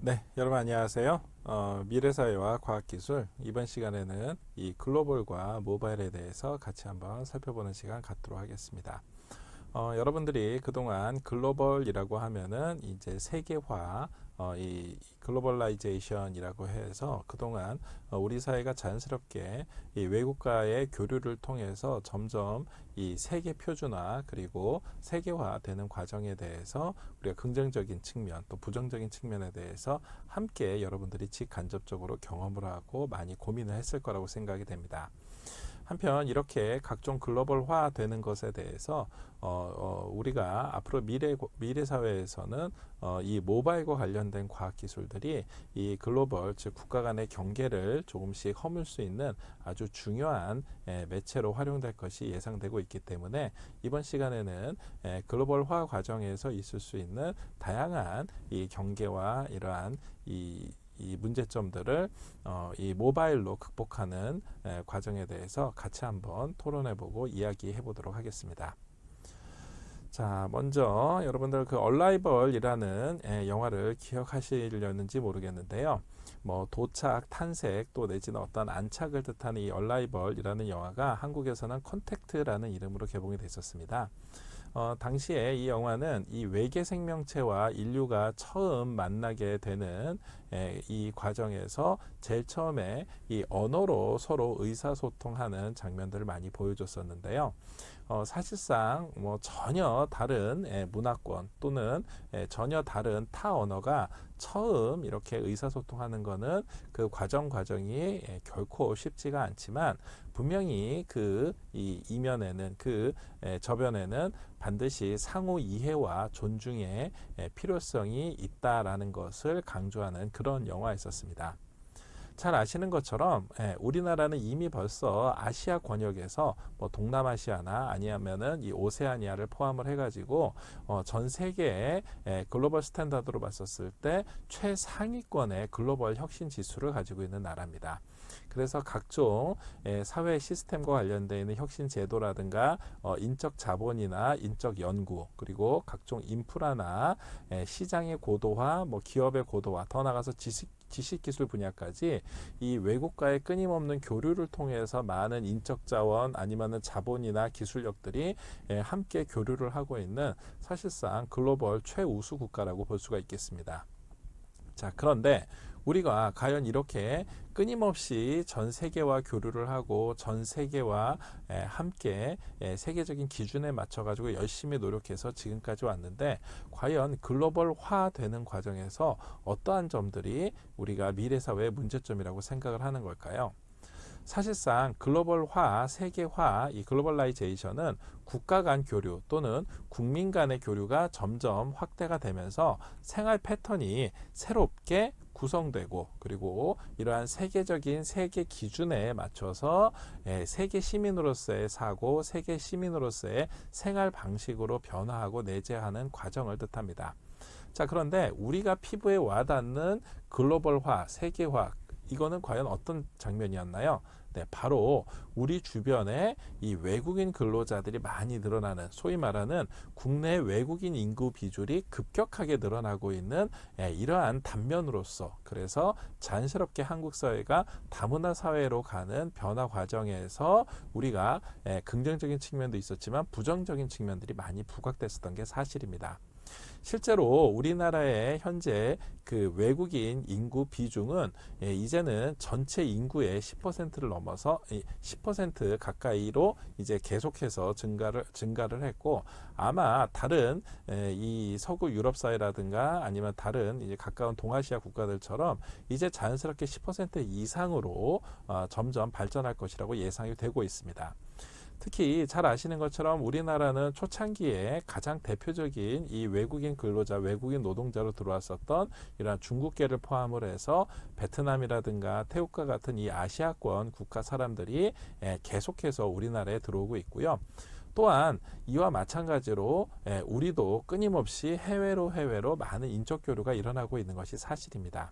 네, 여러분 안녕하세요. 미래사회와 과학기술 이번 시간에는 이 글로벌과 모바일에 대해서 같이 한번 살펴보는 시간 갖도록 하겠습니다. 여러분들이 그동안 글로벌이라고 하면은 이제 세계화, 이 글로벌라이제이션이라고 해서 그동안 우리 사회가 자연스럽게 이 외국과의 교류를 통해서 점점 이 세계 표준화 그리고 세계화되는 과정에 대해서 우리가 긍정적인 측면 또 부정적인 측면에 대해서 함께 여러분들이 직간접적으로 경험을 하고 많이 고민을 했을 거라고 생각이 됩니다. 한편 이렇게 각종 글로벌화 되는 것에 대해서 우리가 앞으로 미래 사회에서는 이 모바일과 관련된 과학 기술들이 이 글로벌 즉 국가 간의 경계를 조금씩 허물 수 있는 아주 중요한 매체로 활용될 것이 예상되고 있기 때문에 이번 시간에는 글로벌화 과정에서 있을 수 있는 다양한 이 경계와 이러한 이 문제점들을 이 모바일로 극복하는 과정에 대해서 같이 한번 토론해보고 이야기해 보도록 하겠습니다. 자, 먼저 여러분들 그 얼라이벌이라는 영화를 기억하시려는지 모르겠는데요. 뭐 도착, 탄색 또 내지는 어떤 안착을 뜻하는 이 얼라이벌이라는 영화가 한국에서는 컨택트라는 이름으로 개봉이 됐었습니다. 당시에 이 영화는 이 외계 생명체와 인류가 처음 만나게 되는 이 과정에서 제일 처음에 이 언어로 서로 의사소통하는 장면들을 많이 보여줬었는데요. 사실상 뭐 전혀 다른 문화권 또는 전혀 다른 타 언어가 처음 이렇게 의사소통하는 것은 그 과정이 결코 쉽지가 않지만 분명히 그 이 이면에는 그 저변에는 반드시 상호 이해와 존중의 필요성이 있다라는 것을 강조하는 그런 영화였었습니다. 잘 아시는 것처럼 우리나라는 이미 벌써 아시아 권역에서 뭐 동남아시아나 아니면은 이 오세아니아를 포함을 해가지고 전 세계의 글로벌 스탠다드로 봤었을 때 최상위권의 글로벌 혁신 지수를 가지고 있는 나라입니다. 그래서 각종 사회 시스템과 관련되어 있는 혁신 제도라든가 인적 자본이나 인적 연구 그리고 각종 인프라나 시장의 고도화, 뭐 기업의 고도화, 더 나아가서 지식기술 분야까지 이 외국과의 끊임없는 교류를 통해서 많은 인적 자원 아니면은 자본이나 기술력들이 함께 교류를 하고 있는 사실상 글로벌 최우수 국가라고 볼 수가 있겠습니다. 자, 그런데 우리가 과연 이렇게 끊임없이 전 세계와 교류를 하고 전 세계와 함께 세계적인 기준에 맞춰 가지고 열심히 노력해서 지금까지 왔는데 과연 글로벌화 되는 과정에서 어떠한 점들이 우리가 미래 사회의 문제점이라고 생각을 하는 걸까요? 사실상 글로벌화, 세계화, 이 글로벌라이제이션은 국가 간 교류 또는 국민 간의 교류가 점점 확대가 되면서 생활 패턴이 새롭게 구성되고 그리고 이러한 세계적인 세계 기준에 맞춰서 세계 시민으로서의 사고, 세계 시민으로서의 생활 방식으로 변화하고 내재하는 과정을 뜻합니다. 자, 그런데 우리가 피부에 와닿는 글로벌화, 세계화 이거는 과연 어떤 장면이었나요? 네, 바로 우리 주변에 이 외국인 근로자들이 많이 늘어나는 소위 말하는 국내 외국인 인구 비중이 급격하게 늘어나고 있는 이러한 단면으로서 그래서 자연스럽게 한국 사회가 다문화 사회로 가는 변화 과정에서 우리가 긍정적인 측면도 있었지만 부정적인 측면들이 많이 부각됐었던 게 사실입니다. 실제로 우리나라의 현재 그 외국인 인구 비중은 이제는 전체 인구의 10%를 넘어서 10% 가까이로 이제 계속해서 증가를 했고 아마 다른 이 서구 유럽 사회라든가 아니면 다른 이제 가까운 동아시아 국가들처럼 이제 자연스럽게 10% 이상으로 점점 발전할 것이라고 예상이 되고 있습니다. 특히 잘 아시는 것처럼 우리나라는 초창기에 가장 대표적인 이 외국인 근로자, 외국인 노동자로 들어왔었던 이러한 중국계를 포함을 해서 베트남이라든가 태국과 같은 이 아시아권 국가 사람들이 계속해서 우리나라에 들어오고 있고요. 또한 이와 마찬가지로 우리도 끊임없이 해외로 많은 인적 교류가 일어나고 있는 것이 사실입니다.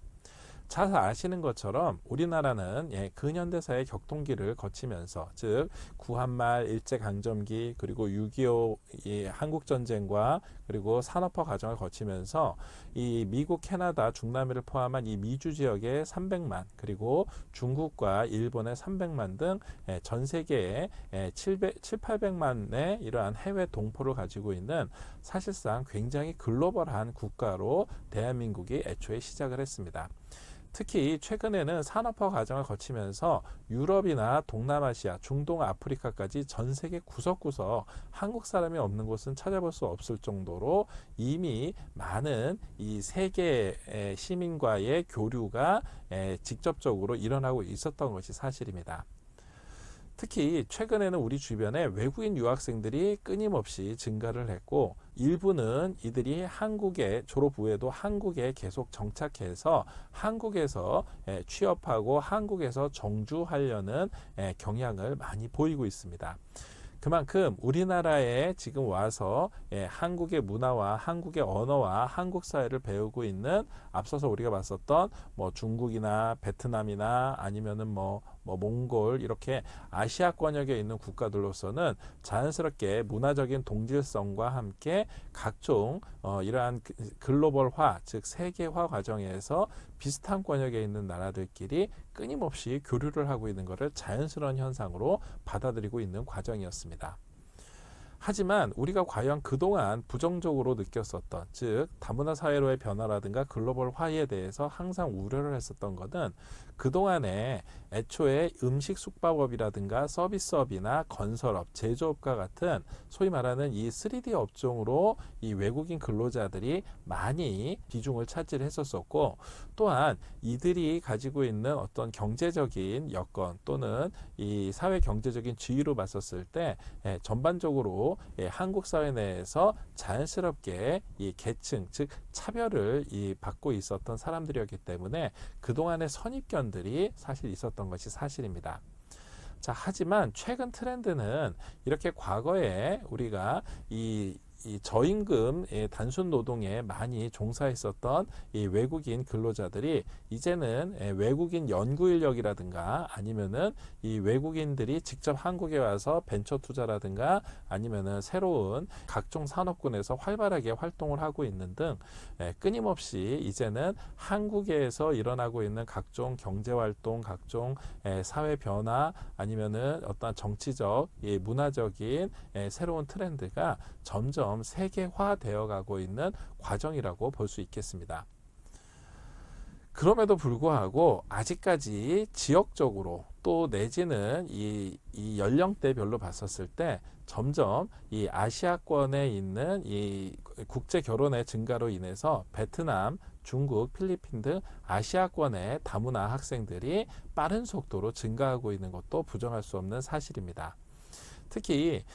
잘 아시는 것처럼 우리나라는 근현대사의 격통기를 거치면서 즉 구한말 일제강점기 그리고 6.25 한국전쟁과 그리고 산업화 과정을 거치면서 이 미국, 캐나다, 중남미를 포함한 이 미주 지역의 300만, 그리고 중국과 일본의 300만 등 전 세계에 800만의 이러한 해외 동포를 가지고 있는 사실상 굉장히 글로벌한 국가로 대한민국이 애초에 시작을 했습니다. 특히 최근에는 산업화 과정을 거치면서 유럽이나 동남아시아, 중동, 아프리카까지 전 세계 구석구석 한국 사람이 없는 곳은 찾아볼 수 없을 정도로 이미 많은 이 세계 시민과의 교류가 직접적으로 일어나고 있었던 것이 사실입니다. 특히 최근에는 우리 주변에 외국인 유학생들이 끊임없이 증가를 했고, 일부는 이들이 한국에 졸업 후에도 한국에 계속 정착해서 한국에서 취업하고 한국에서 정주하려는 경향을 많이 보이고 있습니다. 그만큼 우리나라에 지금 와서 한국의 문화와 한국의 언어와 한국 사회를 배우고 있는, 앞서서 우리가 봤었던 뭐 중국이나 베트남이나 아니면은 뭐 몽골, 이렇게 아시아권역에 있는 국가들로서는 자연스럽게 문화적인 동질성과 함께 각종 이러한 글로벌화, 즉 세계화 과정에서 비슷한 권역에 있는 나라들끼리 끊임없이 교류를 하고 있는 것을 자연스러운 현상으로 받아들이고 있는 과정이었습니다. 하지만 우리가 과연 그동안 부정적으로 느꼈었던, 즉 다문화 사회로의 변화라든가 글로벌 화해에 대해서 항상 우려를 했었던 것은, 그동안에 애초에 음식 숙박업이라든가 서비스업이나 건설업, 제조업과 같은 소위 말하는 이 3D 업종으로 이 외국인 근로자들이 많이 비중을 차지했었고, 또한 이들이 가지고 있는 어떤 경제적인 여건 또는 이 사회 경제적인 지위로 봤었을 때 전반적으로 한국 사회 내에서 자연스럽게 이 계층, 즉 차별을 받고 있었던 사람들이었기 때문에 그동안의 선입견들이 사실 있었던 것이 사실입니다. 자, 하지만 최근 트렌드는 이렇게 과거에 우리가 이 저임금 단순 노동에 많이 종사했었던 이 외국인 근로자들이 이제는 외국인 연구 인력이라든가 아니면은 이 외국인들이 직접 한국에 와서 벤처 투자라든가 아니면은 새로운 각종 산업군에서 활발하게 활동을 하고 있는 등 끊임없이 이제는 한국에서 일어나고 있는 각종 경제 활동, 각종 사회 변화 아니면은 어떤 정치적, 문화적인 새로운 트렌드가 점점 세계화되어 가고 있는 과정이라고 볼 수 있겠습니다. 그럼에도 불구하고 아직까지 지역적으로 또 내지는 이 연령대별로 봤었을 때 점점 이 아시아권에 있는 이 국제 결혼의 증가로 인해서 베트남, 중국, 필리핀 등 아시아권의 다문화 학생들이 빠른 속도로 증가하고 있는 것도 부정할 수 없는 사실입니다. 특히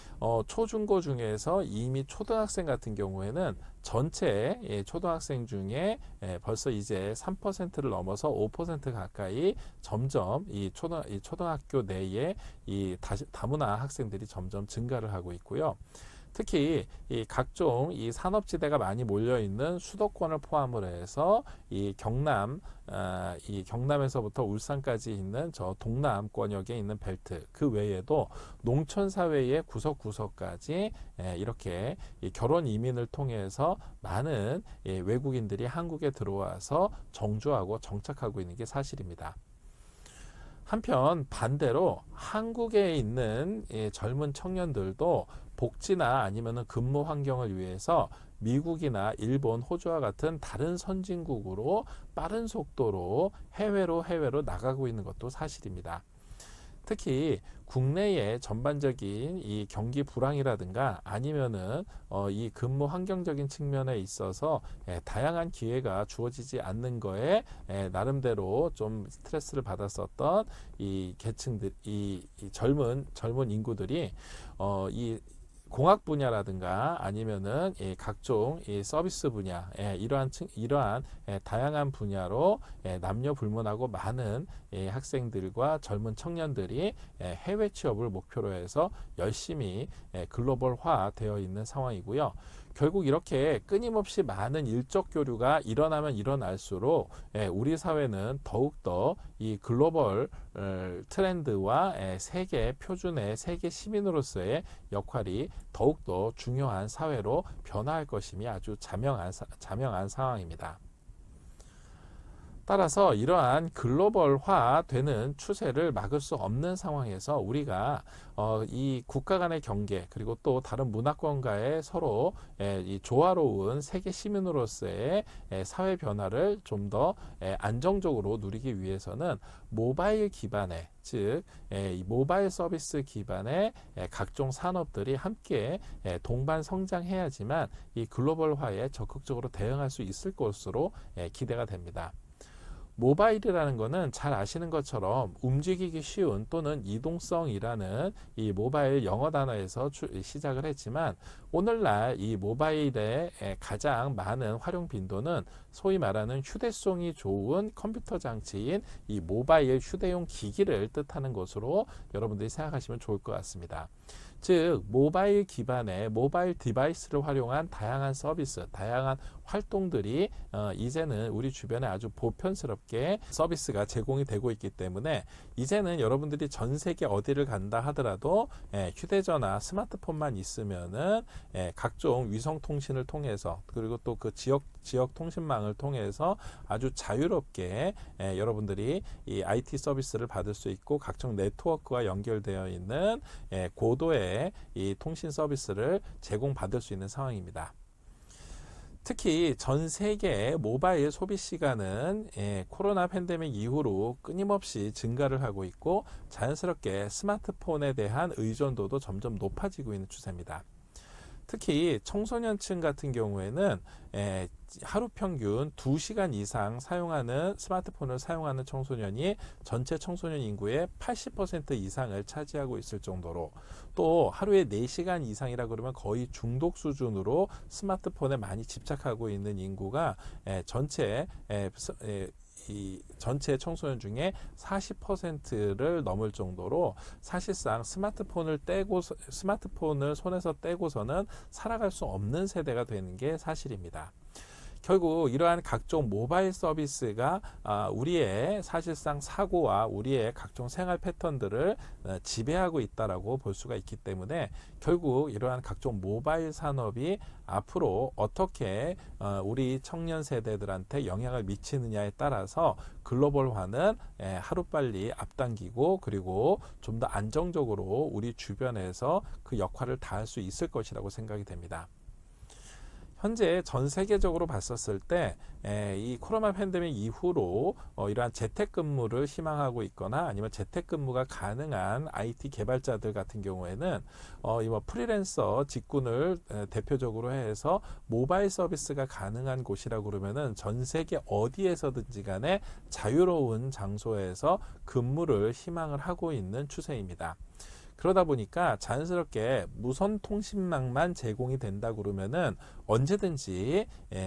초중고 중에서 이미 초등학생 같은 경우에는 전체 초등학생 중에 벌써 이제 3%를 넘어서 5% 가까이 점점 이 초등학교 내에 이 다문화 학생들이 점점 증가를 하고 있고요. 특히 이 각종 이 산업지대가 많이 몰려 있는 수도권을 포함을 해서 이 경남에서부터 울산까지 있는 저 동남권역에 있는 벨트, 그 외에도 농촌 사회의 구석구석까지 이렇게 결혼 이민을 통해서 많은 외국인들이 한국에 들어와서 정주하고 정착하고 있는 게 사실입니다. 한편 반대로 한국에 있는 젊은 청년들도 복지나 아니면은 근무 환경을 위해서 미국이나 일본, 호주와 같은 다른 선진국으로 빠른 속도로 해외로 나가고 있는 것도 사실입니다. 특히 국내의 전반적인 이 경기 불황이라든가 아니면은 이 근무 환경적인 측면에 있어서 다양한 기회가 주어지지 않는 거에 나름대로 좀 스트레스를 받았었던 이 계층들, 이 젊은 인구들이 이 공학 분야라든가 아니면은 각종 서비스 분야, 이러한 다양한 분야로 남녀 불문하고 많은 학생들과 젊은 청년들이 해외 취업을 목표로 해서 열심히 글로벌화 되어 있는 상황이고요. 결국 이렇게 끊임없이 많은 일적 교류가 일어나면 일어날수록 우리 사회는 더욱더 이 글로벌 트렌드와 세계 표준의 세계 시민으로서의 역할이 더욱더 중요한 사회로 변화할 것임이 아주 자명한 상황입니다. 따라서 이러한 글로벌화 되는 추세를 막을 수 없는 상황에서 우리가 이 국가 간의 경계 그리고 또 다른 문화권과의 서로 이 조화로운 세계 시민으로서의 사회 변화를 좀 더 안정적으로 누리기 위해서는 모바일 기반의 즉 이 모바일 서비스 기반의 각종 산업들이 함께 동반 성장해야지만 이 글로벌화에 적극적으로 대응할 수 있을 것으로 기대가 됩니다. 모바일이라는 것은 잘 아시는 것처럼 움직이기 쉬운 또는 이동성이라는 이 모바일 영어 단어에서 시작을 했지만 오늘날 이 모바일의 가장 많은 활용 빈도는 소위 말하는 휴대성이 좋은 컴퓨터 장치인 이 모바일 휴대용 기기를 뜻하는 것으로 여러분들이 생각하시면 좋을 것 같습니다. 즉 모바일 기반의 모바일 디바이스를 활용한 다양한 서비스, 다양한 활동들이 이제는 우리 주변에 아주 보편스럽게 서비스가 제공이 되고 있기 때문에 이제는 여러분들이 전 세계 어디를 간다 하더라도 휴대전화, 스마트폰만 있으면은 각종 위성 통신을 통해서 그리고 또 그 지역 통신망을 통해서 아주 자유롭게 여러분들이 이 IT 서비스를 받을 수 있고 각종 네트워크와 연결되어 있는 고도의 이 통신 서비스를 제공받을 수 있는 상황입니다. 특히 전 세계의 모바일 소비 시간은 코로나 팬데믹 이후로 끊임없이 증가를 하고 있고 자연스럽게 스마트폰에 대한 의존도도 점점 높아지고 있는 추세입니다. 특히 청소년층 같은 경우에는 하루 평균 2시간 이상 스마트폰을 사용하는 청소년이 전체 청소년 인구의 80% 이상을 차지하고 있을 정도로 또 하루에 4시간 이상이라 그러면 거의 중독 수준으로 스마트폰에 많이 집착하고 있는 인구가 전체 청소년 중에 40%를 넘을 정도로 사실상 스마트폰을 손에서 떼고서는 살아갈 수 없는 세대가 되는 게 사실입니다. 결국 이러한 각종 모바일 서비스가 우리의 사실상 사고와 우리의 각종 생활 패턴들을 지배하고 있다라고 볼 수가 있기 때문에 결국 이러한 각종 모바일 산업이 앞으로 어떻게 우리 청년 세대들한테 영향을 미치느냐에 따라서 글로벌화는 하루빨리 앞당기고 그리고 좀 더 안정적으로 우리 주변에서 그 역할을 다할 수 있을 것이라고 생각이 됩니다. 현재 전 세계적으로 봤었을 때 이 코로나 팬데믹 이후로 이러한 재택근무를 희망하고 있거나 아니면 재택근무가 가능한 IT 개발자들 같은 경우에는 이 프리랜서 직군을 대표적으로 해서 모바일 서비스가 가능한 곳이라고 그러면은 전 세계 어디에서든지 간에 자유로운 장소에서 근무를 희망을 하고 있는 추세입니다. 그러다 보니까 자연스럽게 무선 통신망만 제공이 된다 그러면은 언제든지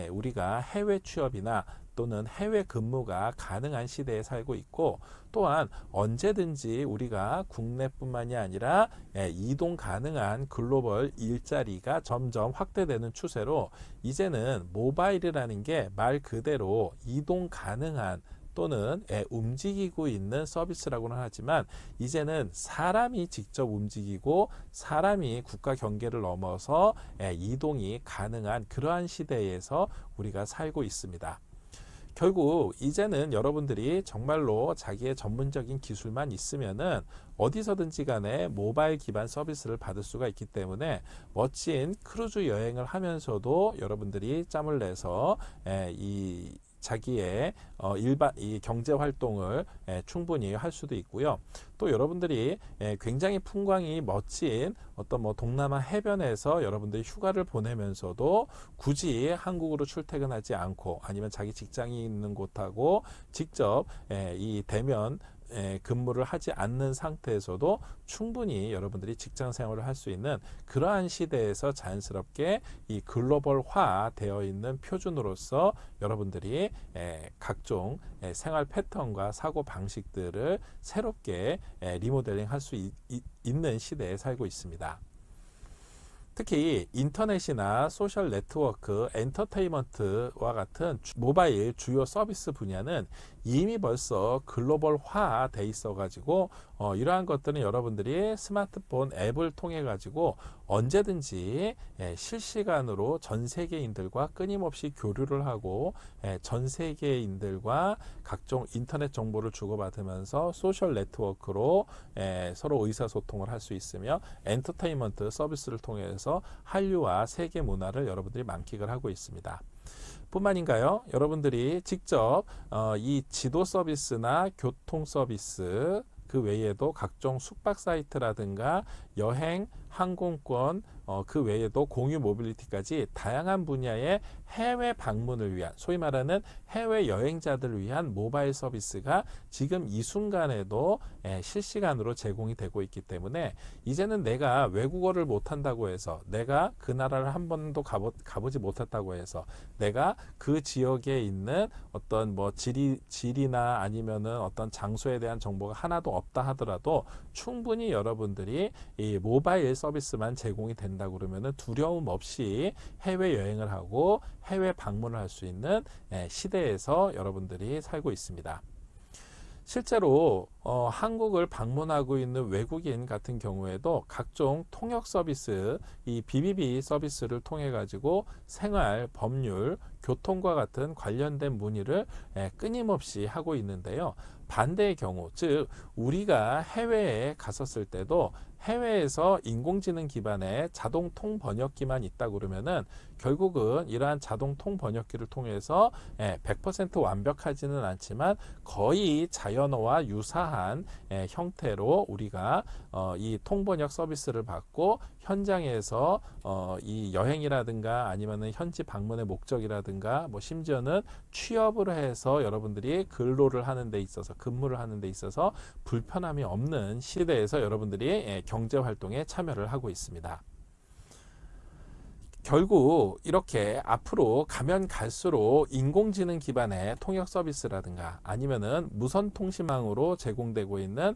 우리가 해외 취업이나 또는 해외 근무가 가능한 시대에 살고 있고 또한 언제든지 우리가 국내뿐만이 아니라 이동 가능한 글로벌 일자리가 점점 확대되는 추세로 이제는 모바일이라는 게 말 그대로 이동 가능한 또는 움직이고 있는 서비스라고는 하지만 이제는 사람이 직접 움직이고 사람이 국가 경계를 넘어서 이동이 가능한 그러한 시대에서 우리가 살고 있습니다. 결국 이제는 여러분들이 정말로 자기의 전문적인 기술만 있으면은 어디서든지 간에 모바일 기반 서비스를 받을 수가 있기 때문에 멋진 크루즈 여행을 하면서도 여러분들이 짬을 내서 자기의 이 경제 활동을 충분히 할 수도 있고요. 또 여러분들이 굉장히 풍광이 멋진 어떤 동남아 해변에서 여러분들이 휴가를 보내면서도 굳이 한국으로 출퇴근하지 않고 아니면 자기 직장이 있는 곳하고 직접 이 대면 근무를 하지 않는 상태에서도 충분히 여러분들이 직장 생활을 할 수 있는 그러한 시대에서 자연스럽게 이 글로벌화 되어 있는 표준으로서 여러분들이 각종 생활 패턴과 사고 방식들을 새롭게 리모델링 할 수 있는 시대에 살고 있습니다. 특히 인터넷이나 소셜 네트워크, 엔터테인먼트와 같은 모바일 주요 서비스 분야는 이미 벌써 글로벌화 돼 있어 가지고 이러한 것들은 여러분들이 스마트폰 앱을 통해 가지고 언제든지 실시간으로 전 세계인들과 끊임없이 교류를 하고 전 세계인들과 각종 인터넷 정보를 주고받으면서 소셜 네트워크로 서로 의사소통을 할 수 있으며 엔터테인먼트 서비스를 통해서 한류와 세계 문화를 여러분들이 만끽을 하고 있습니다. 뿐만인가요? 여러분들이 직접 이 지도 서비스나 교통 서비스 그 외에도 각종 숙박 사이트라든가 여행, 항공권 그 외에도 공유 모빌리티까지 다양한 분야의 해외 방문을 위한 소위 말하는 해외 여행자들을 위한 모바일 서비스가 지금 이 순간에도 실시간으로 제공이 되고 있기 때문에 이제는 내가 외국어를 못한다고 해서 내가 그 나라를 한 번도 가보지 못했다고 해서 내가 그 지역에 있는 어떤 뭐 지리나 아니면은 어떤 장소에 대한 정보가 하나도 없다 하더라도 충분히 여러분들이 이 모바일 서비스만 제공이 된다고 그러면은 두려움 없이 해외 여행을 하고 해외 방문을 할 수 있는 시대에서 여러분들이 살고 있습니다. 실제로 한국을 방문하고 있는 외국인 같은 경우에도 각종 통역 서비스, 이 BBB 서비스를 통해 가지고 생활, 법률, 교통과 같은 관련된 문의를 끊임없이 하고 있는데요. 반대의 경우, 즉 우리가 해외에 갔었을 때도 해외에서 인공지능 기반의 자동 통번역기만 있다 그러면은 결국은 이러한 자동 통번역기를 통해서 100% 완벽하지는 않지만 거의 자연어와 유사한 형태로 우리가 이 통번역 서비스를 받고 현장에서 이 여행이라든가 아니면은 현지 방문의 목적이라든가 뭐 심지어는 취업을 해서 여러분들이 근로를 하는 데 있어서 근무를 하는 데 있어서 불편함이 없는 시대에서 여러분들이 경제 활동에 참여를 하고 있습니다. 결국 이렇게 앞으로 가면 갈수록 인공지능 기반의 통역 서비스라든가 아니면은 무선 통신망으로 제공되고 있는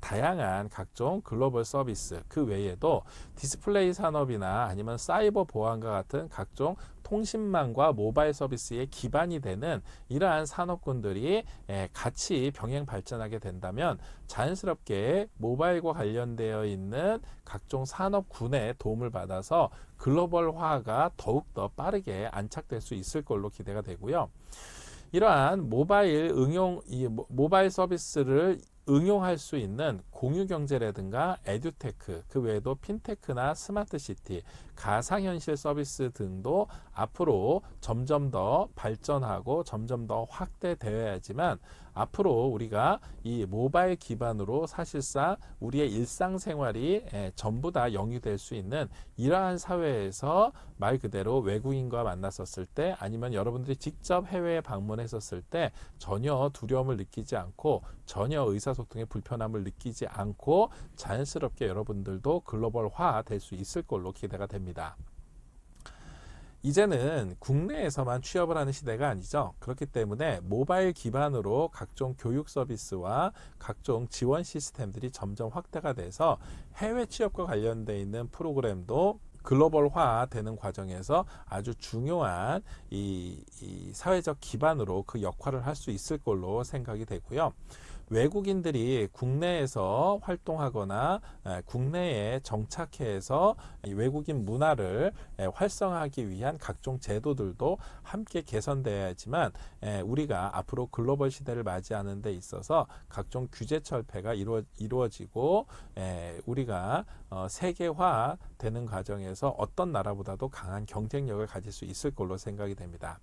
다양한 각종 글로벌 서비스 그 외에도 디스플레이 산업이나 아니면 사이버 보안과 같은 각종 통신망과 모바일 서비스의 기반이 되는 이러한 산업군들이 같이 병행 발전하게 된다면 자연스럽게 모바일과 관련되어 있는 각종 산업군의 도움을 받아서 글로벌화가 더욱더 빠르게 안착될 수 있을 걸로 기대가 되고요. 이러한 모바일 서비스를 응용할 수 있는 공유경제라든가 에듀테크, 그 외에도 핀테크나 스마트시티, 가상현실 서비스 등도 앞으로 점점 더 발전하고 점점 더 확대되어야지만 앞으로 우리가 이 모바일 기반으로 사실상 우리의 일상생활이 전부 다 영위될 수 있는 이러한 사회에서 말 그대로 외국인과 만났었을 때 아니면 여러분들이 직접 해외에 방문했었을 때 전혀 두려움을 느끼지 않고 전혀 의사소통에 불편함을 느끼지 않고 자연스럽게 여러분들도 글로벌화 될 수 있을 걸로 기대가 됩니다. 이제는 국내에서만 취업을 하는 시대가 아니죠. 그렇기 때문에 모바일 기반으로 각종 교육 서비스와 각종 지원 시스템들이 점점 확대가 돼서 해외 취업과 관련되어 있는 프로그램도 글로벌화 되는 과정에서 아주 중요한 이 사회적 기반으로 그 역할을 할 수 있을 걸로 생각이 되고요. 외국인들이 국내에서 활동하거나 국내에 정착해서 외국인 문화를 활성화하기 위한 각종 제도들도 함께 개선되어야지만 우리가 앞으로 글로벌 시대를 맞이하는 데 있어서 각종 규제 철폐가 이루어지고 우리가 세계화 되는 과정에서 어떤 나라보다도 강한 경쟁력을 가질 수 있을 걸로 생각이 됩니다.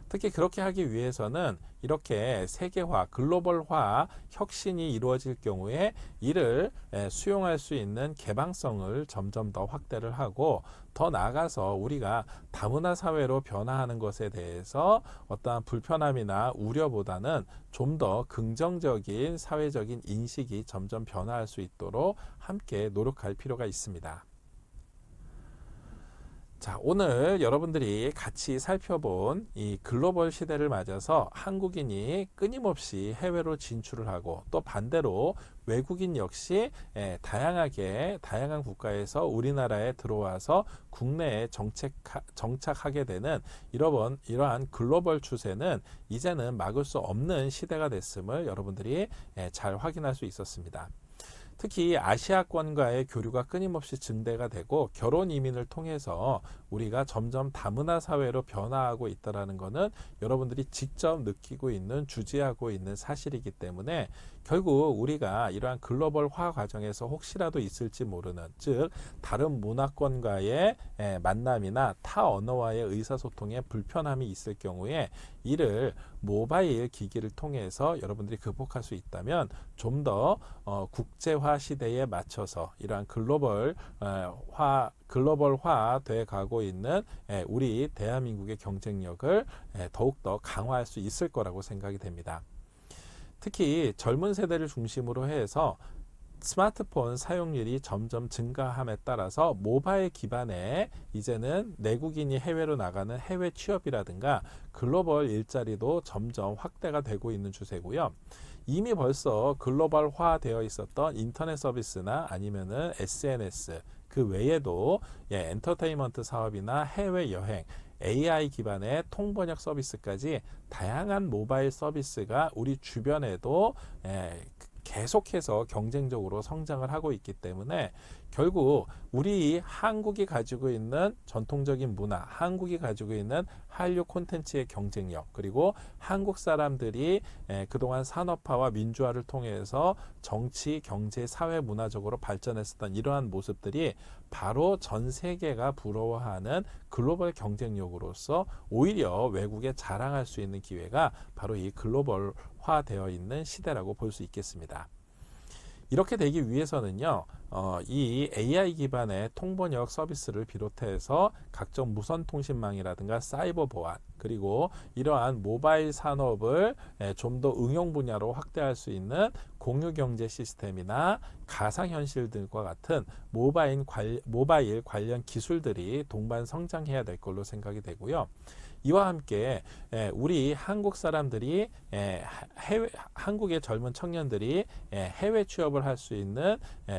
특히 그렇게 하기 위해서는 이렇게 세계화, 글로벌화 혁신이 이루어질 경우에 이를 수용할 수 있는 개방성을 점점 더 확대를 하고 더 나아가서 우리가 다문화 사회로 변화하는 것에 대해서 어떠한 불편함이나 우려보다는 좀 더 긍정적인 사회적인 인식이 점점 변화할 수 있도록 함께 노력할 필요가 있습니다. 자, 오늘 여러분들이 같이 살펴본 이 글로벌 시대를 맞아서 한국인이 끊임없이 해외로 진출을 하고 또 반대로 외국인 역시 다양한 국가에서 우리나라에 들어와서 국내에 정착하게 되는 이러한 글로벌 추세는 이제는 막을 수 없는 시대가 됐음을 여러분들이 잘 확인할 수 있었습니다. 특히 아시아권과의 교류가 끊임없이 증대가 되고 결혼 이민을 통해서 우리가 점점 다문화 사회로 변화하고 있다는 것은 여러분들이 직접 느끼고 있는 주지하고 있는 사실이기 때문에 결국 우리가 이러한 글로벌화 과정에서 혹시라도 있을지 모르는, 즉 다른 문화권과의 만남이나 타 언어와의 의사소통에 불편함이 있을 경우에 이를 모바일 기기를 통해서 여러분들이 극복할 수 있다면 좀 더 국제화 시대에 맞춰서 이러한 글로벌화 돼 가고 있는 우리 대한민국의 경쟁력을 더욱더 강화할 수 있을 거라고 생각이 됩니다. 특히 젊은 세대를 중심으로 해서 스마트폰 사용률이 점점 증가함에 따라서 모바일 기반의 이제는 내국인이 해외로 나가는 해외 취업이라든가 글로벌 일자리도 점점 확대가 되고 있는 추세고요. 이미 벌써 글로벌화 되어 있었던 인터넷 서비스나 아니면은 SNS 그 외에도 엔터테인먼트 사업이나 해외여행 AI 기반의 통번역 서비스까지 다양한 모바일 서비스가 우리 주변에도 계속해서 경쟁적으로 성장을 하고 있기 때문에 결국 우리 한국이 가지고 있는 전통적인 문화, 한국이 가지고 있는 한류 콘텐츠의 경쟁력, 그리고 한국 사람들이 그동안 산업화와 민주화를 통해서 정치, 경제, 사회, 문화적으로 발전했었던 이러한 모습들이 바로 전 세계가 부러워하는 글로벌 경쟁력으로서 오히려 외국에 자랑할 수 있는 기회가 바로 이 글로벌화 되어 있는 시대라고 볼 수 있겠습니다. 이렇게 되기 위해서는요, 이 AI 기반의 통번역 서비스를 비롯해서 각종 무선통신망이라든가 사이버 보안, 그리고 이러한 모바일 산업을 좀 더 응용 분야로 확대할 수 있는 공유경제 시스템이나 가상현실 등과 같은 모바일 관련 기술들이 동반 성장해야 될 걸로 생각이 되고요. 이와 함께 우리 한국 사람들이 한국의 젊은 청년들이 해외 취업을 할 수 있는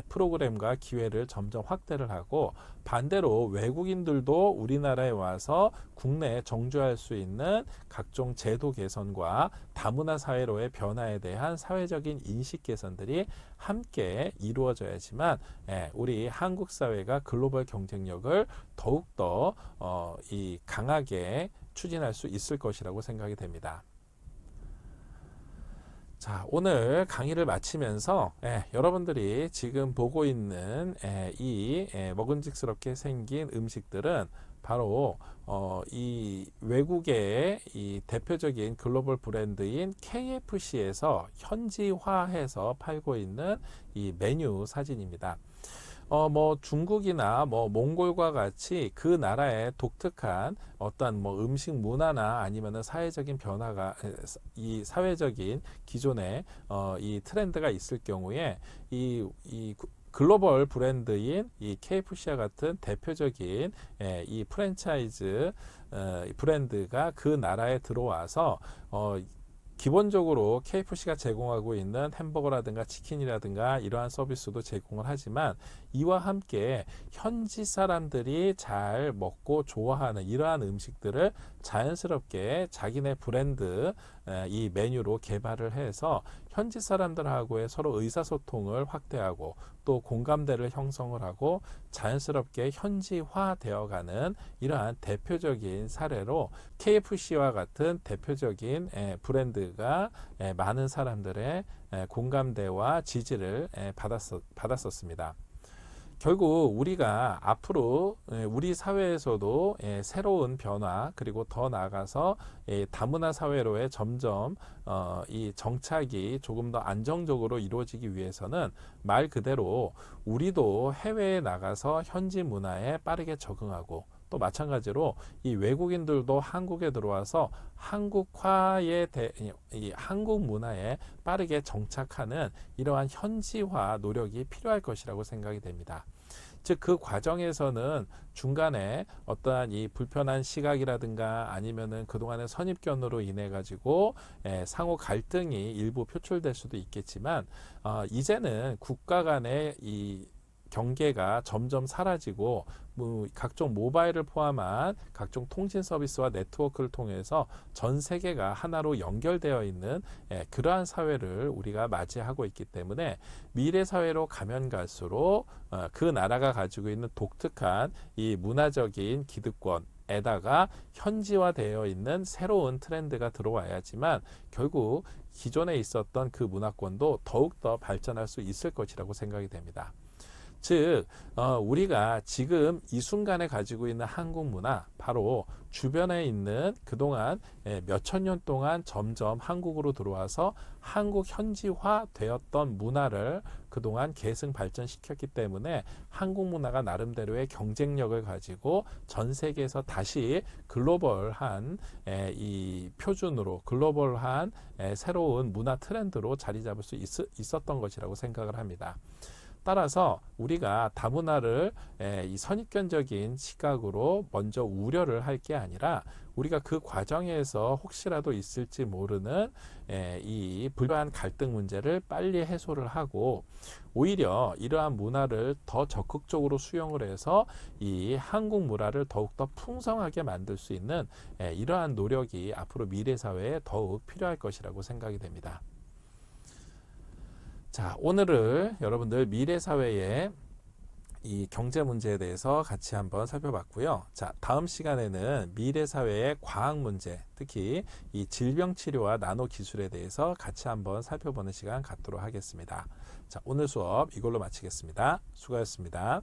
프로그램과 기회를 점점 확대를 하고 반대로 외국인들도 우리나라에 와서 국내에 정주할 수 있는 각종 제도 개선과 다문화 사회로의 변화에 대한 사회적인 인식 개선들이 함께 이루어져야지만 우리 한국 사회가 글로벌 경쟁력을 더욱더 강하게 추진할 수 있을 것이라고 생각이 됩니다. 자, 오늘 강의를 마치면서 여러분들이 지금 보고 있는 이 먹음직스럽게 생긴 음식들은 바로 이 외국의 이 대표적인 글로벌 브랜드인 KFC에서 현지화해서 팔고 있는 이 메뉴 사진입니다. 중국이나 몽골과 같이 그 나라의 독특한 어떤 음식 문화나 아니면은 사회적인 변화가 이 사회적인 기존의 이 트렌드가 있을 경우에 이 글로벌 브랜드인 이 KFC와 같은 대표적인 이 프랜차이즈 브랜드가 그 나라에 들어와서 기본적으로 KFC가 제공하고 있는 햄버거라든가 치킨이라든가 이러한 서비스도 제공을 하지만 이와 함께 현지 사람들이 잘 먹고 좋아하는 이러한 음식들을 자연스럽게 자기네 브랜드 이 메뉴로 개발을 해서 현지 사람들하고의 서로 의사소통을 확대하고 또 공감대를 형성을 하고 자연스럽게 현지화되어가는 이러한 대표적인 사례로 KFC와 같은 대표적인 브랜드가 많은 사람들의 공감대와 지지를 받았었습니다. 결국 우리가 앞으로 우리 사회에서도 새로운 변화 그리고 더 나아가서 다문화 사회로의 점점 이 정착이 조금 더 안정적으로 이루어지기 위해서는 말 그대로 우리도 해외에 나가서 현지 문화에 빠르게 적응하고 또 마찬가지로 이 외국인들도 한국에 들어와서 이 한국 문화에 빠르게 정착하는 이러한 현지화 노력이 필요할 것이라고 생각이 됩니다. 즉 그 과정에서는 중간에 어떠한 이 불편한 시각이라든가 아니면은 그동안의 선입견으로 인해 가지고 상호 갈등이 일부 표출될 수도 있겠지만 이제는 국가 간의 이 경계가 점점 사라지고 각종 모바일을 포함한 각종 통신 서비스와 네트워크를 통해서 전 세계가 하나로 연결되어 있는 그러한 사회를 우리가 맞이하고 있기 때문에 미래 사회로 가면 갈수록 그 나라가 가지고 있는 독특한 이 문화적인 기득권 에다가 현지화되어 있는 새로운 트렌드가 들어와야지만 결국 기존에 있었던 그 문화권도 더욱더 발전할 수 있을 것이라고 생각이 됩니다. 즉 우리가 지금 이 순간에 가지고 있는 한국 문화, 바로 주변에 있는 그동안 몇천 년 동안 점점 한국으로 들어와서 한국 현지화 되었던 문화를 그동안 계승 발전시켰기 때문에 한국 문화가 나름대로의 경쟁력을 가지고 전 세계에서 다시 글로벌한 이 표준으로, 글로벌한 새로운 문화 트렌드로 자리 잡을 수 있었던 것이라고 생각을 합니다. 따라서 우리가 다문화를 이 선입견적인 시각으로 먼저 우려를 할 게 아니라 우리가 그 과정에서 혹시라도 있을지 모르는 이 불필요한 갈등 문제를 빨리 해소를 하고 오히려 이러한 문화를 더 적극적으로 수용을 해서 이 한국 문화를 더욱더 풍성하게 만들 수 있는 이러한 노력이 앞으로 미래 사회에 더욱 필요할 것이라고 생각이 됩니다. 자, 오늘은 여러분들 미래 사회의 이 경제 문제에 대해서 같이 한번 살펴봤고요. 자, 다음 시간에는 미래 사회의 과학 문제, 특히 이 질병 치료와 나노 기술에 대해서 같이 한번 살펴보는 시간 갖도록 하겠습니다. 자, 오늘 수업 이걸로 마치겠습니다. 수고하셨습니다.